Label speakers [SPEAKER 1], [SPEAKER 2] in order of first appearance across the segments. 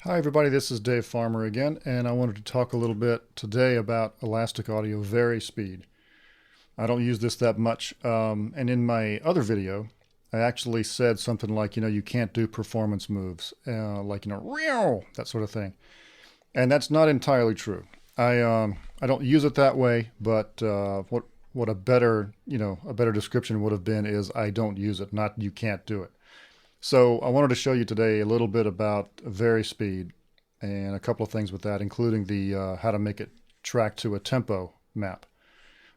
[SPEAKER 1] Hi everybody, this is Dave Farmer again, and I wanted to talk a little bit today about Elastic Audio Varispeed. I don't use this that much, and in my other video, I actually said something like, you can't do performance moves, like, real, that sort of thing. And that's not entirely true. I don't use it that way, but what a better, a better description would have been is I don't use it, not you can't do it. So I wanted to show you today a little bit about Varispeed and a couple of things with that, including the how to make it track to a tempo map.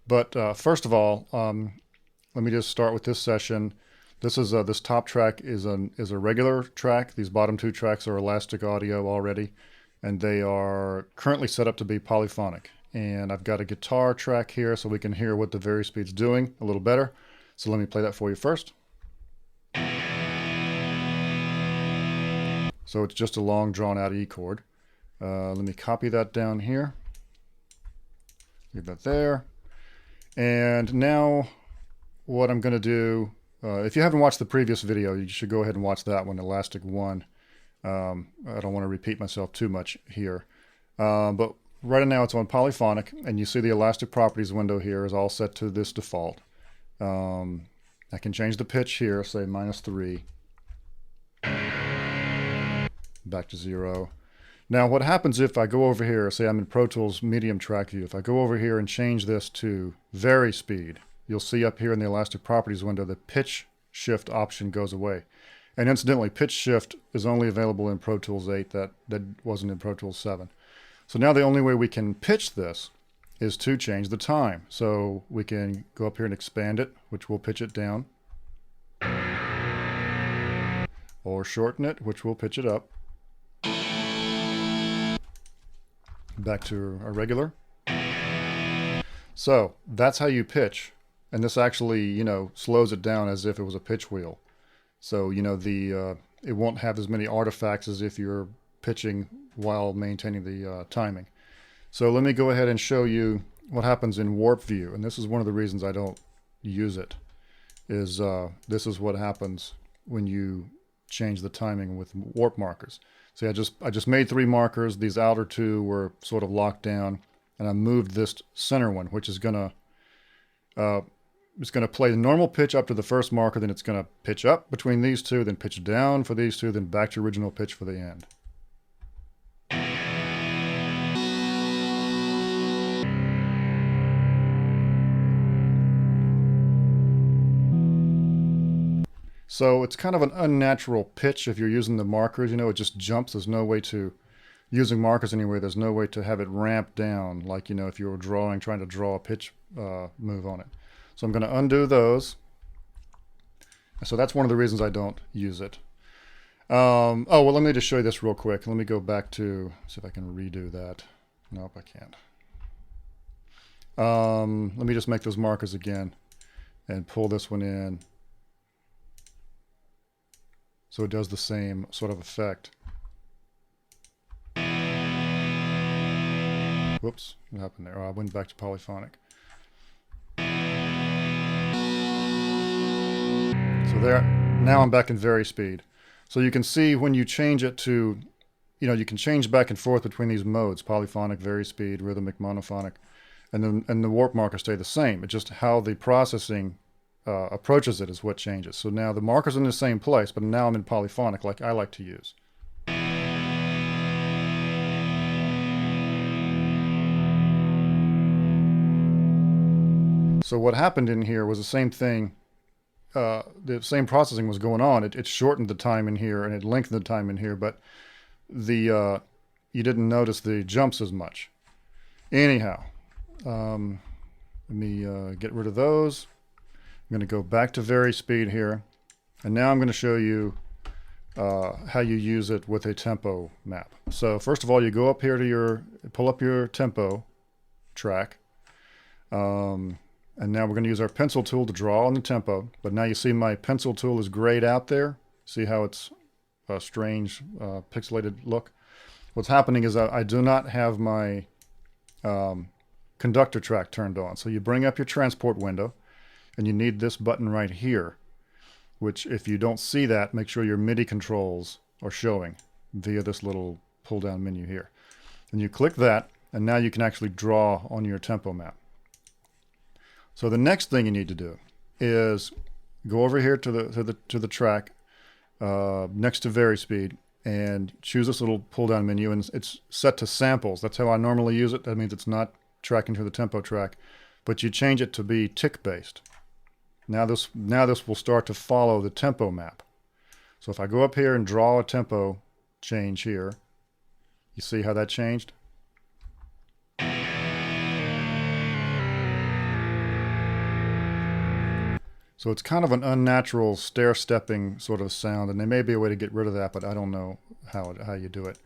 [SPEAKER 1] But first of all, let me just start with this session. This is this top track is a regular track. These bottom two tracks are Elastic Audio already, and they are currently set up to be polyphonic. And I've got a guitar track here so we can hear what the Varispeed's doing a little better. So let me play that for you first. So it's just a long drawn out E chord. Let me copy that down here. Leave that there. And now what I'm going to do, if you haven't watched the previous video, you should go ahead and watch that one, Elastic 1. I don't want to repeat myself too much here. But right now it's on polyphonic, and you see the Elastic Properties window here is all set to this default. I can change the pitch here, say -3. Back to 0. Now what happens if I go over here, say I'm in Pro Tools medium track view, if I go over here and change this to Varispeed, you'll see up here in the Elastic Properties window the pitch shift option goes away. And incidentally, pitch shift is only available in Pro Tools 8, that wasn't in Pro Tools 7. So now the only way we can pitch this is to change the time. So we can go up here and expand it, which will pitch it down, or shorten it, which will pitch it up. Back to a regular. So that's how you pitch, and this actually slows it down as if it was a pitch wheel. So it won't have as many artifacts as if you're pitching while maintaining the timing. So let me go ahead and show you what happens in warp view, and this is one of the reasons I don't use it, is this is what happens when you change the timing with warp markers. See, I just made 3 markers. These outer 2 were sort of locked down, and I moved this center one, which is gonna play the normal pitch up to the first marker, then it's gonna pitch up between these 2, then pitch down for these 2, then back to original pitch for the end. So it's kind of an unnatural pitch if you're using the markers. It just jumps. There's no way to, using markers anyway, there's no way to have it ramp down like, if you were trying to draw a pitch move on it. So I'm going to undo those. So that's one of the reasons I don't use it. Oh, well, let me just show you this real quick. Let me go back to, see if I can redo that. Nope, I can't. Let me just make those markers again and pull this one in. So it does the same sort of effect. Whoops, what happened there? Oh, I went back to polyphonic. So there, now I'm back in Varispeed. So you can see when you change it to, you can change back and forth between these modes, polyphonic, Varispeed, rhythmic, monophonic, and the warp markers stay the same. It's just how the processing approaches it is what changes. So now the marker's in the same place, but now I'm in polyphonic like I like to use. So what happened in here was the same thing. The same processing was going on. It shortened the time in here and it lengthened the time in here, but you didn't notice the jumps as much. Anyhow, let me get rid of those. I'm going to go back to Varispeed here, and now I'm going to show you how you use it with a tempo map. So first of all, you go up here to pull up your tempo track, and now we're going to use our pencil tool to draw on the tempo, but now you see my pencil tool is grayed out there. See how it's a strange pixelated look? What's happening is I do not have my conductor track turned on. So you bring up your transport window, and you need this button right here, which if you don't see that, make sure your MIDI controls are showing via this little pull down menu here. And you click that, and now you can actually draw on your tempo map. So the next thing you need to do is go over here to the track next to Varispeed and choose this little pull down menu, and it's set to samples. That's how I normally use it. That means it's not tracking to the tempo track, but you change it to be tick based. Now this will start to follow the tempo map. So if I go up here and draw a tempo change here, you see how that changed? So it's kind of an unnatural stair-stepping sort of sound, and there may be a way to get rid of that, but I don't know how you do it.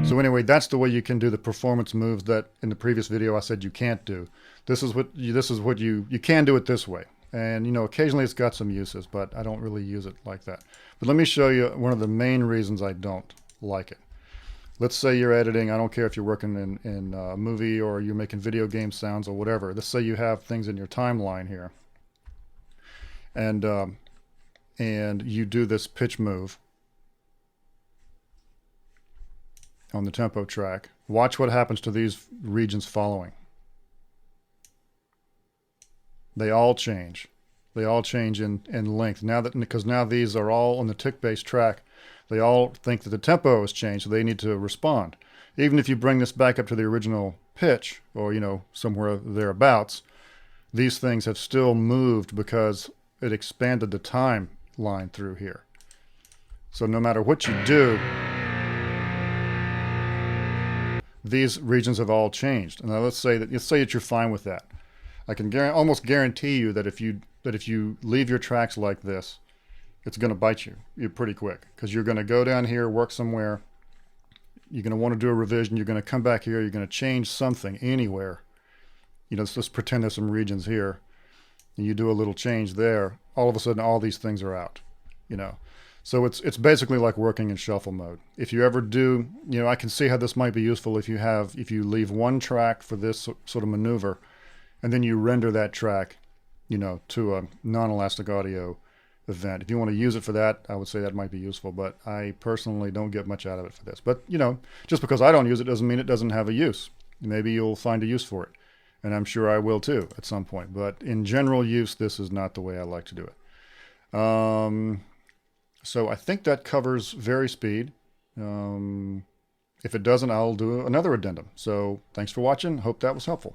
[SPEAKER 1] So anyway, that's the way you can do the performance moves that in the previous video I said you can't do. This is what you can do it this way. And you know, occasionally it's got some uses, but I don't really use it like that. But let me show you one of the main reasons I don't like it. Let's say you're editing, I don't care if you're working in a movie or you're making video game sounds or whatever. Let's say you have things in your timeline here. And you do this pitch move on the tempo track. Watch what happens to these regions following. They all change. They all change in length. Now that, because now these are all on the tick-based track, they all think that the tempo has changed, so they need to respond. Even if you bring this back up to the original pitch, or you know, somewhere thereabouts, these things have still moved because it expanded the timeline through here. So no matter what you do, these regions have all changed. Now let's say that you're fine with that. I can almost guarantee you that if you leave your tracks like this, it's going to bite you pretty quick, because you're going to go down here, work somewhere, you're going to want to do a revision, you're going to come back here, you're going to change something anywhere. You know, let's pretend there's some regions here, and you do a little change there, all of a sudden all these things are out, you know. So it's basically like working in shuffle mode. If you ever do, you know, I can see how this might be useful if you leave one track for this sort of maneuver, and then you render that track, you know, to a non-elastic audio event. If you want to use it for that, I would say that might be useful, but I personally don't get much out of it for this. But, you know, just because I don't use it doesn't mean it doesn't have a use. Maybe you'll find a use for it, and I'm sure I will too at some point. But in general use, this is not the way I like to do it. So I think that covers Varispeed. If it doesn't, I'll do another addendum. So thanks for watching. Hope that was helpful.